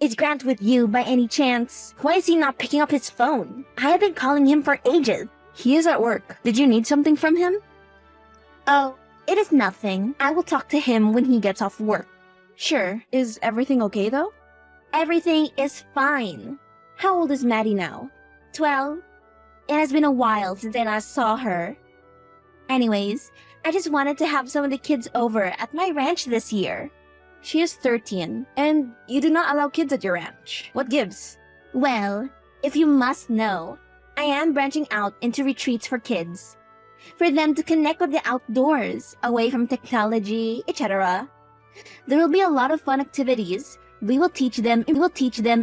Is Grant with you by any chance? Why is he not picking up his phone? I have been calling him for ages. He is at work. Did you need something from him? Oh, it is nothing. I will talk to him when he gets off work. Sure. Is everything okay though? Everything is fine. How old is Maddie now? 12. It has been a while since I last saw her. Anyways, I just wanted to have some of the kids over at my ranch this year. She is 13, and you do not allow kids at your ranch. What gives? Well, if you must know, I am branching out into retreats for kids. For them to connect with the outdoors, away from technology, etc. There will be a lot of fun activities. We will teach them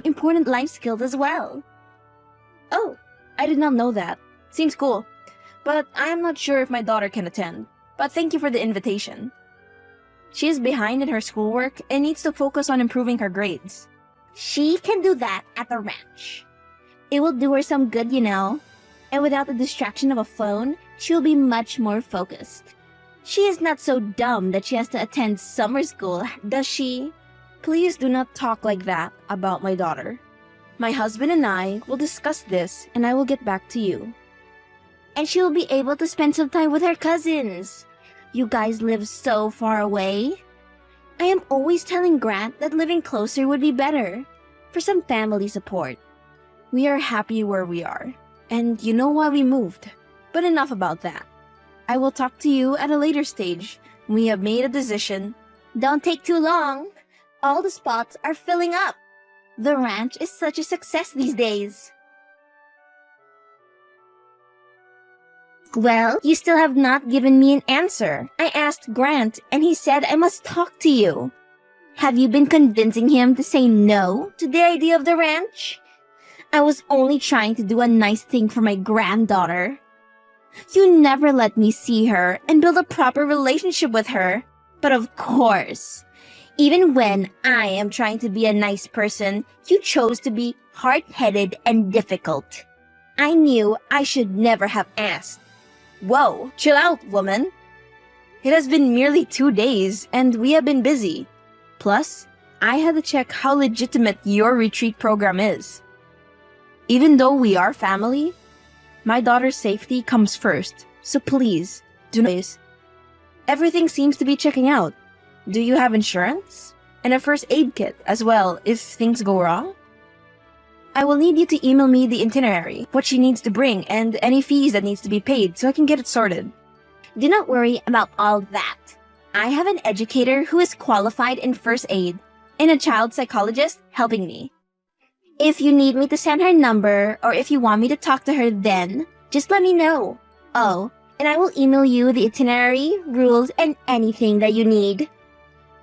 important life skills as well. Oh, I did not know that. Seems cool. But I am not sure if my daughter can attend. But thank you for the invitation. She is behind in her schoolwork and needs to focus on improving her grades. She can do that at the ranch. It will do her some good, you know. And without the distraction of a phone, she'll be much more focused. She is not so dumb that she has to attend summer school, does she? Please do not talk like that about my daughter. My husband and I will discuss this and I will get back to you. And she will be able to spend some time with her cousins. You guys live so far away. I am always telling Grant that living closer would be better, for some family support. We are happy where we are, and you know why we moved. But enough about that. I will talk to you at a later stage. We have made a decision. Don't take too long. All the spots are filling up. The ranch is such a success these days. Well, you still have not given me an answer. I asked Grant, and he said I must talk to you. Have you been convincing him to say no to the idea of the ranch? I was only trying to do a nice thing for my granddaughter. You never let me see her and build a proper relationship with her. But of course, even when I am trying to be a nice person, you chose to be hard-headed and difficult. I knew I should never have asked. Whoa, chill out, woman. It has been merely 2 days, and we have been busy. Plus, I had to check how legitimate your retreat program is. Even though we are family, my daughter's safety comes first, so please, do not. Everything seems to be checking out. Do you have insurance? And a first aid kit as well if things go wrong? I will need you to email me the itinerary, what she needs to bring, and any fees that needs to be paid so I can get it sorted. Do not worry about all that. I have an educator who is qualified in first aid and a child psychologist helping me. If you need me to send her number or if you want me to talk to her then, just let me know. Oh, and I will email you the itinerary, rules, and anything that you need.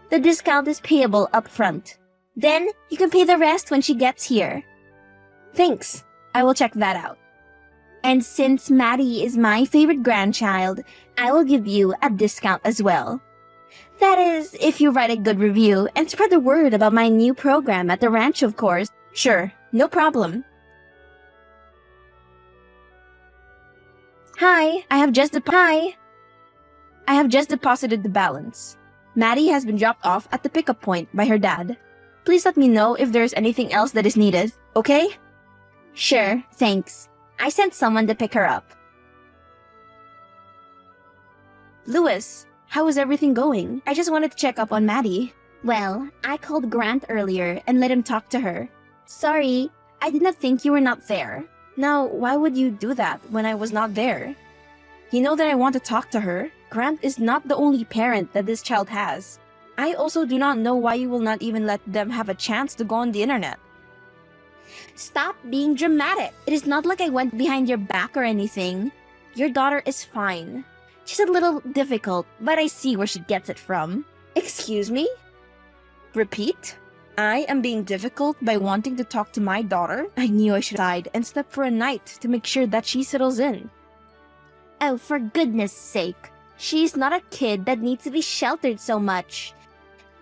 The discount is payable up front. Then you can pay the rest when she gets here. Thanks. I will check that out. And since Maddie is my favorite grandchild, I will give you a discount as well. That is, if you write a good review and spread the word about my new program at the ranch, of course. Sure, no problem. I have just deposited the balance. Maddie has been dropped off at the pickup point by her dad. Please let me know if there's anything else that is needed, okay? Sure, thanks. I sent someone to pick her up. Louis, how is everything going? I just wanted to check up on Maddie. Well, I called Grant earlier and let him talk to her. Sorry, I did not think you were not there. Now, why would you do that when I was not there? You know that I want to talk to her. Grant is not the only parent that this child has. I also do not know why you will not even let them have a chance to go on the internet. Stop being dramatic. It is not like I went behind your back or anything. Your daughter is fine. She's a little difficult, but I see where she gets it from. Excuse me? Repeat? I am being difficult by wanting to talk to my daughter? I knew I should hide and step for a night to make sure that she settles in. Oh, for goodness sake. She's not a kid that needs to be sheltered so much.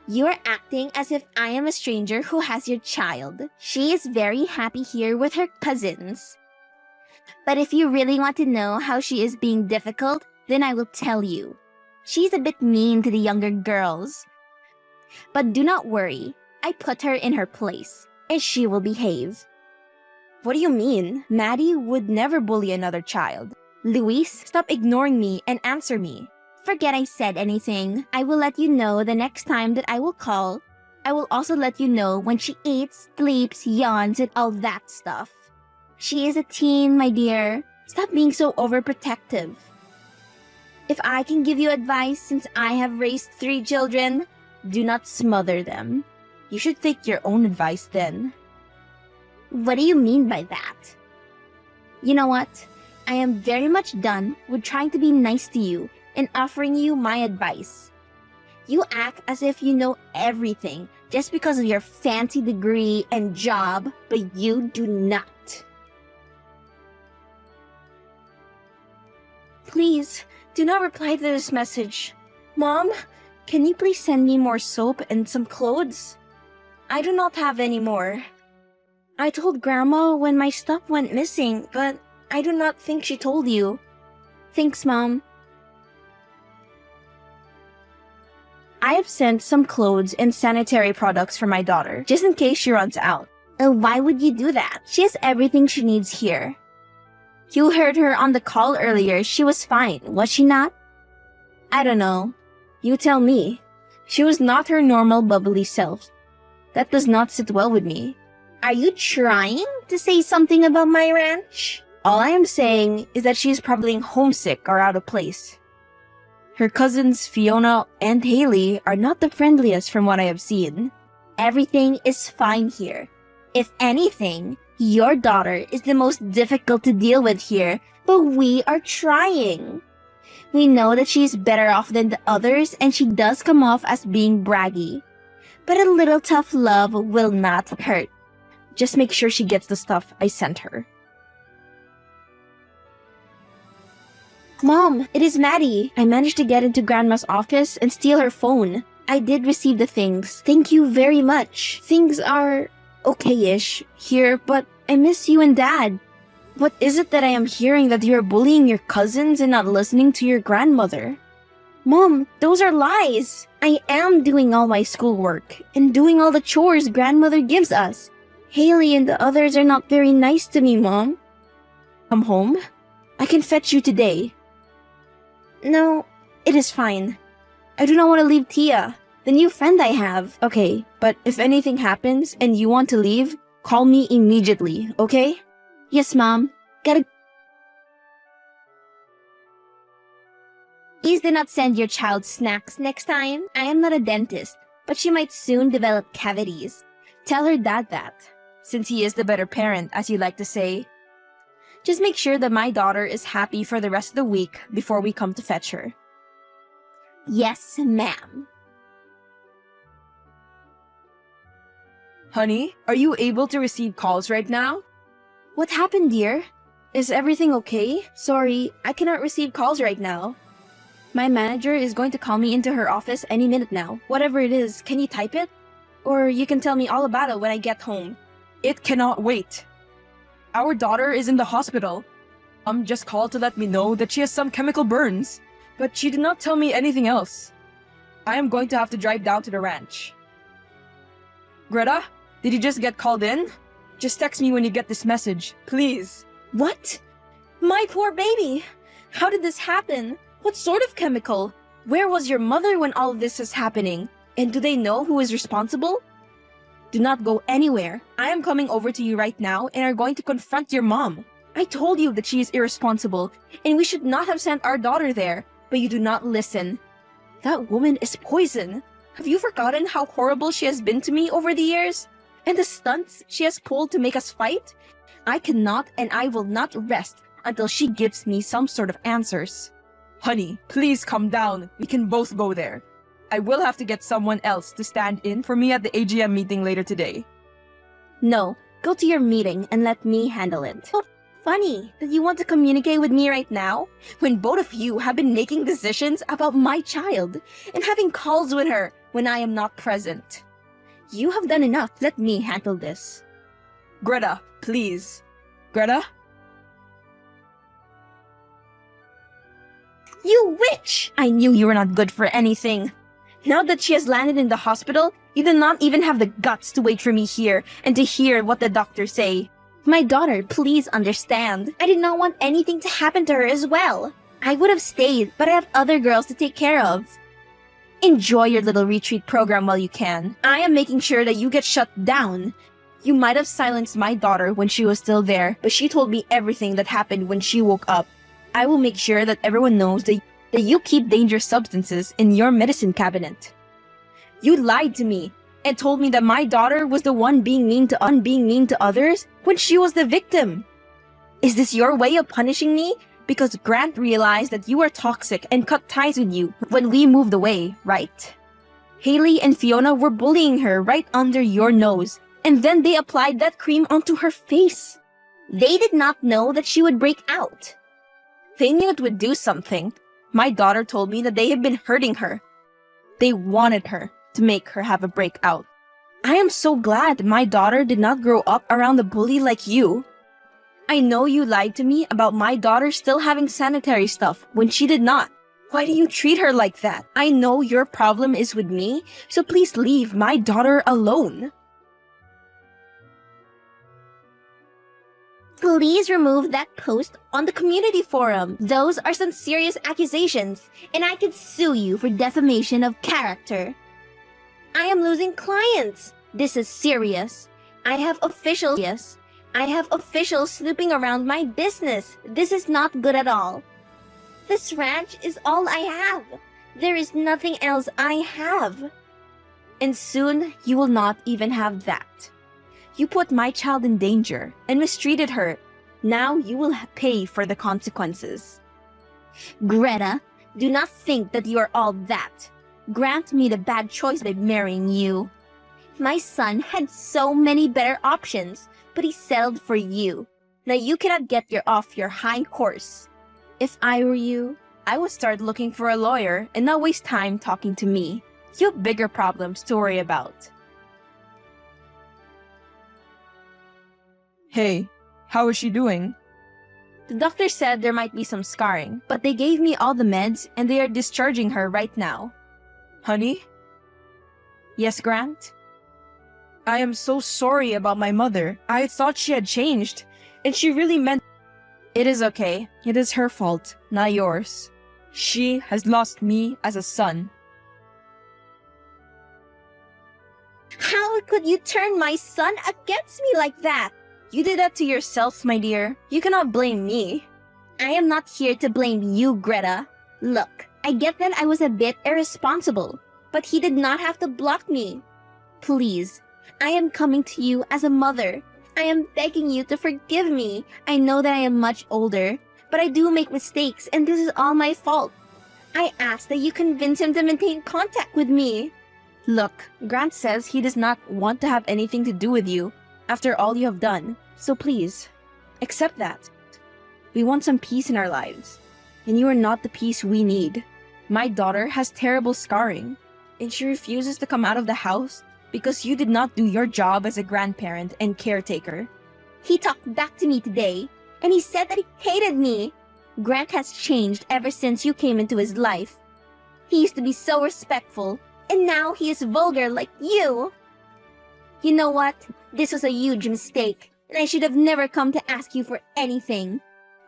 You're acting as if I am a stranger who has your child. She is very happy here with her cousins. But if you really want to know how she is being difficult, then I will tell you. She's a bit mean to the younger girls. But do not worry. I put her in her place. and she will behave. What do you mean? Maddie would never bully another child. Luis, Stop ignoring me and answer me. forget I said anything. I will let you know the next time that I will call. I will also let you know when she eats, sleeps, yawns, and all that stuff. She is a teen, my dear. Stop being so overprotective. If I can give you advice, since I have raised 3 children, do not smother them. You should take your own advice then. What do you mean by that? You know what? I am very much done with trying to be nice to you and offering you my advice. You act as if you know everything just because of your fancy degree and job, but you do not. Please, do not reply to this message. Mom, can you please send me more soap and some clothes? I do not have any more. I told Grandma when my stuff went missing, but I do not think she told you. Thanks, Mom. I have sent some clothes and sanitary products for my daughter, just in case she runs out. Why would you do that? She has everything she needs here. You heard her on the call earlier. She was fine, was she not? I don't know. You tell me. She was not her normal bubbly self. That does not sit well with me. Are you trying to say something about my ranch? All I am saying is that she is probably homesick or out of place. Her cousins Fiona and Haley are not the friendliest from what I have seen. Everything is fine here. If anything, your daughter is the most difficult to deal with here, but we are trying. We know that she's better off than the others and she does come off as being braggy. But a little tough love will not hurt. Just make sure she gets the stuff I sent her. Mom, it is Maddie. I managed to get into Grandma's office and steal her phone. I did receive the things. Thank you very much. Things are okay-ish here, but I miss you and Dad. What is it that I am hearing that you are bullying your cousins and not listening to your grandmother? Mom, those are lies. I am doing all my schoolwork and doing all the chores grandmother gives us. Haley and the others are not very nice to me, Mom. Come home? I can fetch you today. No, it is fine. I do not want to leave Tia, the new friend I have. Okay, but if anything happens and you want to leave, call me immediately, okay? Yes, Mom. Please do not send your child snacks next time. I am not a dentist, but she might soon develop cavities. Tell her dad that, since he is the better parent, as you like to say. Just make sure that my daughter is happy for the rest of the week before we come to fetch her. Yes, ma'am. Honey, are you able to receive calls right now? What happened, dear? Is everything okay? Sorry, I cannot receive calls right now. My manager is going to call me into her office any minute now. Whatever it is, can you type it? Or you can tell me all about it when I get home. It cannot wait. Our daughter is in the hospital. Just called to let me know that she has some chemical burns, but she did not tell me anything else. I am going to have to drive down to the ranch. Greta, did you just get called in? Just text me when you get this message, please. What? My poor baby! How did this happen? What sort of chemical? Where was your mother when all of this is happening? And do they know who is responsible? Do not go anywhere. I am coming over to you right now and are going to confront your mom. I told you that she is irresponsible and we should not have sent our daughter there, but you do not listen. That woman is poison. Have you forgotten how horrible she has been to me over the years? And the stunts she has pulled to make us fight? I cannot and I will not rest until she gives me some sort of answers. Honey, please calm down. We can both go there. I will have to get someone else to stand in for me at the AGM meeting later today. No, go to your meeting and let me handle it. Oh, funny that you want to communicate with me right now when both of you have been making decisions about my child and having calls with her when I am not present. You have done enough. Let me handle this. Greta, please. Greta? You witch! I knew you were not good for anything. Now that she has landed in the hospital, You did not even have the guts to wait for me here and to hear what the doctors say. My daughter, please understand. I did not want anything to happen to her as well. I would have stayed, but I have other girls to take care of. Enjoy your little retreat program while you can. I am making sure that you get shut down. You might have silenced my daughter when she was still there, but she told me everything that happened when she woke up. I will make sure that everyone knows that you keep dangerous substances in your medicine cabinet. You lied to me and told me that my daughter was the one being mean to others when she was the victim. Is this your way of punishing me? Because Grant realized that you are toxic and cut ties with you when we moved away, right? Haley and Fiona were bullying her right under your nose, and then they applied that cream onto her face. They did not know that she would break out. They knew it would do something. My daughter told me that they have been hurting her. They wanted her to make her have a breakout. I am so glad my daughter did not grow up around a bully like you. I know you lied to me about my daughter still having sanitary stuff when she did not. Why do you treat her like that? I know your problem is with me, so please leave my daughter alone. Please remove that post on the community forum. Those are some serious accusations, and I could sue you for defamation of character. I am losing clients. This is serious. I have officials snooping around my business. This is not good at all. This ranch is all I have. There is nothing else I have. And soon you will not even have that. You put my child in danger and mistreated her. Now you will pay for the consequences. Greta, do not think that you are all that. Grant made a bad choice by marrying you. My son had so many better options, but he settled for you. Now you cannot get off your high horse. If I were you, I would start looking for a lawyer and not waste time talking to me. You have bigger problems to worry about. Hey, how is she doing? The doctor said there might be some scarring, but they gave me all the meds and they are discharging her right now. Honey? Yes, Grant? I am so sorry about my mother. I thought she had changed, and she really meant... It is okay. It is her fault, not yours. She has lost me as a son. How could you turn my son against me like that? You did that to yourself, my dear. You cannot blame me. I am not here to blame you, Greta. Look, I get that I was a bit irresponsible, but he did not have to block me. Please, I am coming to you as a mother. I am begging you to forgive me. I know that I am much older, but I do make mistakes and this is all my fault. I ask that you convince him to maintain contact with me. Look, Grant says he does not want to have anything to do with you after all you have done. So please, accept that. We want some peace in our lives, and you are not the peace we need. My daughter has terrible scarring, and she refuses to come out of the house because you did not do your job as a grandparent and caretaker. He talked back to me today, and he said that he hated me. Grant has changed ever since you came into his life. He used to be so respectful, and now he is vulgar like you. You know what? This was a huge mistake, and I should have never come to ask you for anything.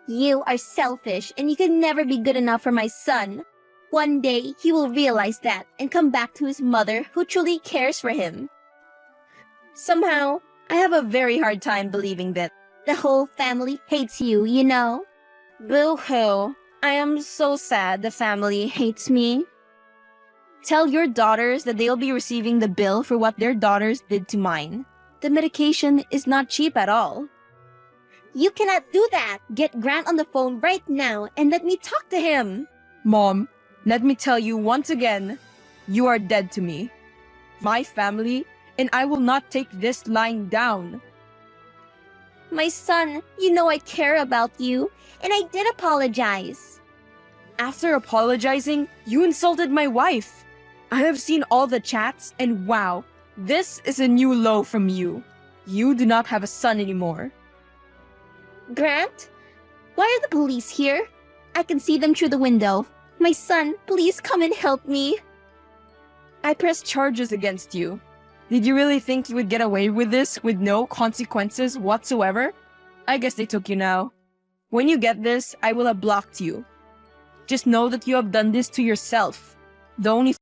You are selfish, and you can never be good enough for my son. One day, he will realize that and come back to his mother who truly cares for him. Somehow, I have a very hard time believing that. The whole family hates you, you know? Boo-hoo. I am so sad the family hates me. Tell your daughters that they'll be receiving the bill for what their daughters did to mine. The medication is not cheap at all. You cannot do that. Get Grant on the phone right now and let me talk to him. Mom, let me tell you once again, you are dead to me, my family, and I will not take this lying down. My son, you know I care about you, and I did apologize. After apologizing, you insulted my wife. I have seen all the chats, and wow, this is a new low from you. You do not have a son anymore. Grant, why are the police here? I can see them through the window. My son, please come and help me. I pressed charges against you. Did you really think you would get away with this with no consequences whatsoever? I guess they took you now. When you get this, I will have blocked you. Just know that you have done this to yourself. The only